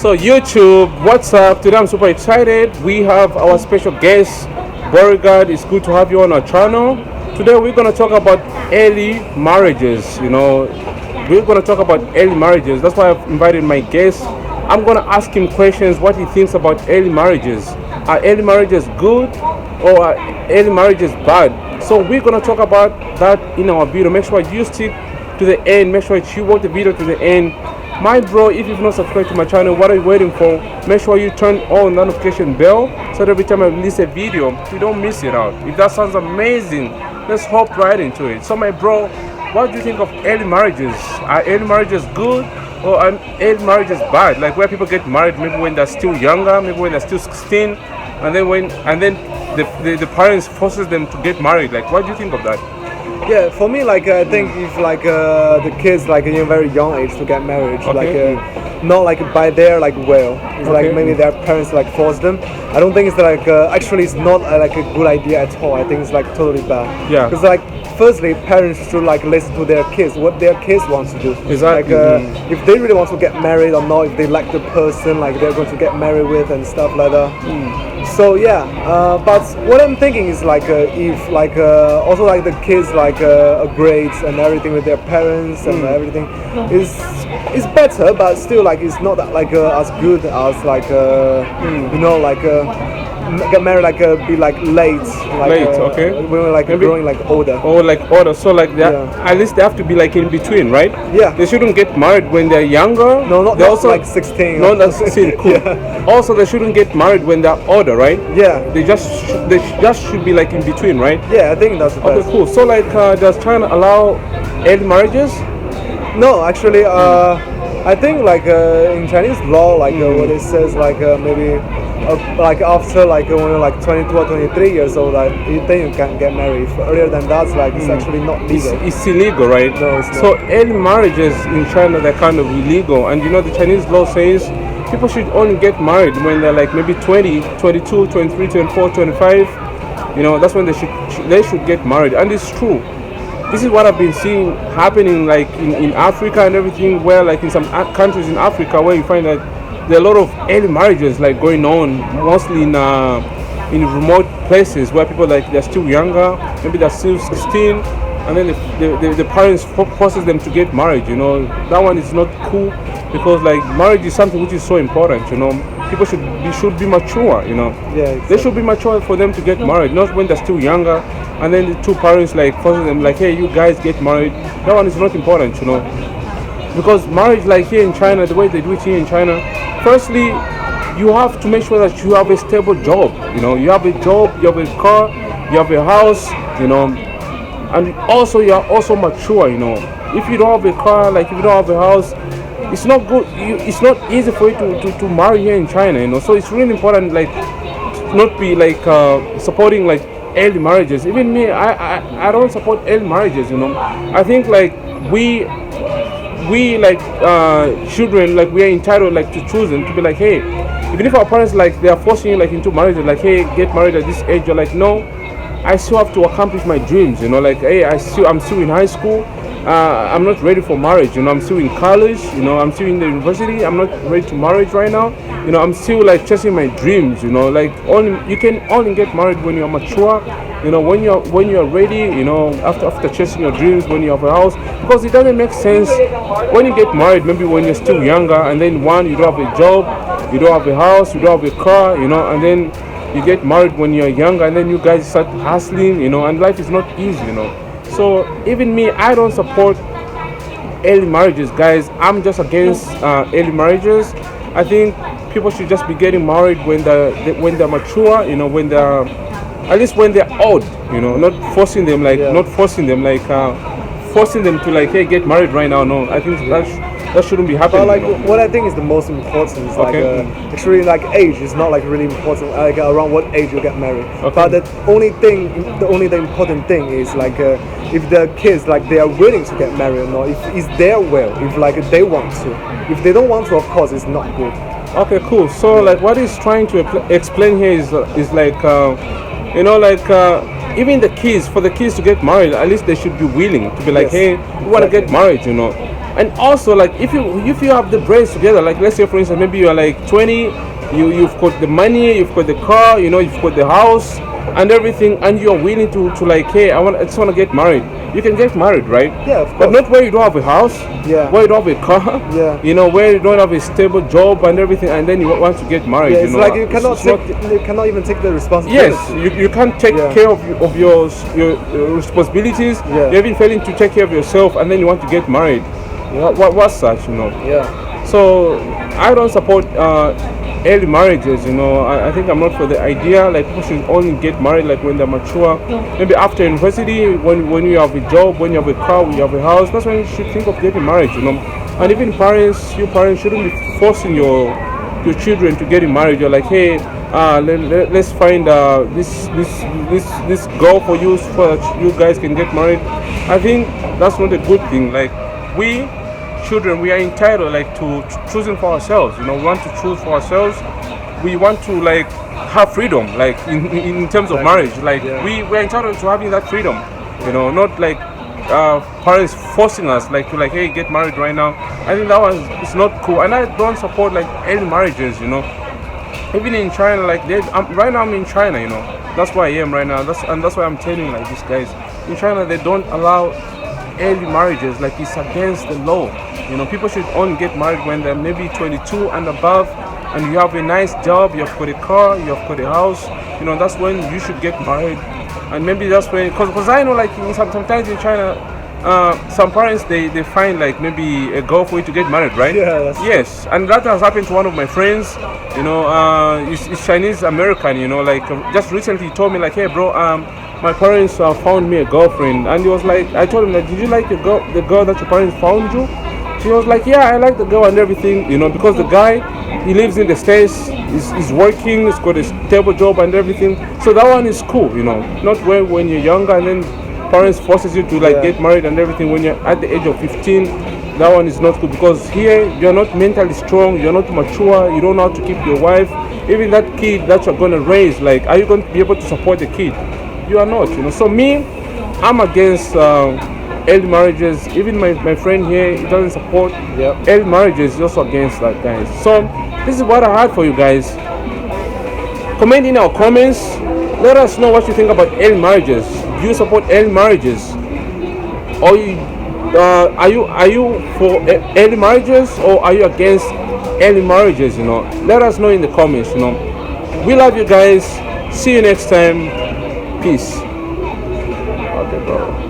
So YouTube, what's up? Today I'm super excited. We have our special guest, Beauregard. It's good to have you on our channel. Today we're gonna talk about early marriages. We're gonna talk about early marriages. That's why I've invited my guest. I'm gonna ask him questions, what he thinks about early marriages. Are early marriages good or are early marriages bad? So we're gonna talk about that in our video. Make sure you stick to the end. Make sure you watch the video to the end. My bro, if you've not subscribed to my channel, what are you waiting for? Make sure you turn on the notification bell so that every time I release a video, you don't miss it out. If that sounds amazing, let's hop right into it. So my bro, what do you think of early marriages? Are early marriages good or are early marriages bad? Like where people get married maybe when they're still younger, maybe when they're still 16, and then the parents forces them to get married. Like what do you think of that? Yeah, for me, I think if the kids in a very young age to get married, Okay. not by their will. It's Okay. maybe their parents force them. I don't think it's actually it's not a good idea at all. I think it's totally bad. Yeah. Because firstly, parents should listen to their kids, what their kids want to do. Exactly. If they really want to get married or not, if they like the person they're going to get married with and stuff like that. So yeah, but what I'm thinking is if also the kids grades and everything with their parents and everything is better, but still it's not that as good as get married be late Okay. when we're Maybe- growing older. Or older, so Yeah. at least they have to be in between, right? Yeah. They shouldn't get married when they're younger. No, not They also 16. No, that's 16. Cool. Yeah. Also, they shouldn't get married when they're older, right? Yeah. They just should be in between, right? Yeah, I think that's the Okay, best. cool. So does China allow early marriages? No, actually, I think in Chinese law, what it says, maybe after when you're 22 or 23 years old, then you can get married. If earlier than that, it's actually not legal. It's illegal, right? No, it's not. So early marriages in China, they're kind of illegal, and the Chinese law says people should only get married when they're maybe 20, 22, 23, 24, 25. That's when they should get married, and it's true. This is what I've been seeing happening in Africa and everything, where in some countries in Africa where you find that there are a lot of early marriages going on, mostly in remote places where people they're still younger, maybe they're still 16, and then the parents forces them to get married. That one is not cool, because marriage is something which is so important. People should be mature. Yeah, They exactly. should be mature for them to get married, not when they're still younger, and then the two parents forcing them hey, you guys get married. That one is not important. Because marriage here in China, the way they do it here in China, firstly, you have to make sure that you have a stable job. You have a job, you have a car, you have a house. And also you are also mature. If you don't have a car, if you don't have a house, it's not good. It's not easy for you to marry here in China. So it's really important not be supporting early marriages. Even me, I don't support early marriages. I think we children we are entitled to choose and to be hey, even if our parents they are forcing you into marriage, hey, get married at this age, you're no, I still have to accomplish my dreams. Hey, I'm still in high school. I'm not ready for marriage. I'm still in college. I'm still in the university. I'm not ready to marriage right now. I'm still chasing my dreams. You can only get married when you're mature. When you're ready. After chasing your dreams, when you have a house, because it doesn't make sense when you get married. Maybe when you're still younger, and then you don't have a job, you don't have a house, you don't have a car. And then you get married when you're younger, and then you guys start hustling. And life is not easy. So even me, I don't support early marriages, guys. I'm just against early marriages. I think people should just be getting married when they're mature. When they're at least when they're old. Not forcing them forcing them to hey, get married right now. No, I think that shouldn't be happening. But what I think is the most important is Okay. actually age is not really important. Around what age you get married. Okay. But the important thing is if the kids they are willing to get married or not. If it's their will. If they want to. If they don't want to, of course, it's not good. Okay, cool. So what he's trying to explain here is even for the kids to get married, at least they should be willing to be Yes, hey, we want to exactly. get married. And also, like, if you have the brains together, like, let's say for instance, maybe you are like 20, you've got the money, you've got the car, you know, you've got the house and everything, and you're willing to like, hey, I just want to get married. You can get married, right? Yeah, of course. But not where you don't have a house, Yeah. where you don't have a car, Yeah. you know, where you don't have a stable job and everything, and then you want to get married. Yeah, you it's know, like you cannot it's not- you cannot even take the responsibility. Yes, you can't take Yeah. care of your responsibilities. Yeah. You're even failing to take care of yourself, and then you want to get married. What's such, you know? Yeah. So I don't support early marriages. You know, I think I'm not for the idea. Like, people should only get married like when they're mature. Maybe after university, when you have a job, when you have a car, when you have a house. That's when you should think of getting married. You know, and even you parents shouldn't be forcing your children to get married. You're like, hey, let's find this girl for you so that you guys can get married. I think that's not a good thing. Like, we children, we are entitled like to choosing for ourselves. You know, we want to choose for ourselves. We want to like have freedom, like in terms of marriage. Like, Yeah. we're entitled to having that freedom. You know, not like parents forcing us like to like, hey, get married right now. I think that was it's not cool, and I don't support like early marriages. You know, even in China, like right now I'm in China. You know, that's where I am right now. That's why I'm telling you, like, these guys in China, they don't allow early marriages. Like, it's against the law. You know, people should only get married when they're maybe 22 and above, and you have a nice job, you've got a car, you've got a house. You know, that's when you should get married. And maybe that's when, because I know, like, sometimes in China, some parents they find like maybe a girl for you to get married, right? Yeah, that's true. Yes, and that has happened to one of my friends. You know, he's Chinese American. You know, like, just recently he told me like, hey bro, my parents found me a girlfriend, and he was like, I told him like, did you like the girl that your parents found you? She was like, yeah, I like the girl and everything, you know, because the guy, he lives in the States, he's working, he's got a stable job and everything. So that one is cool, you know, not when you're younger and then parents forces you to like Yeah. get married and everything when you're at the age of 15. That one is not cool, because here you're not mentally strong, you're not mature, you don't know how to keep your wife. Even that kid that you're going to raise, like, are you going to be able to support the kid? You are not, you know. So me, I'm against early marriages. Even my friend here, he doesn't support Yep. early marriages. He's also against that, guys. So this is what I had for you guys. Comment in our comments. Let us know what you think about early marriages. Do you support early marriages? Or are you for early marriages, or are you against early marriages? You know, let us know in the comments. You know, we love you guys. See you next time. Peace. Okay, bro.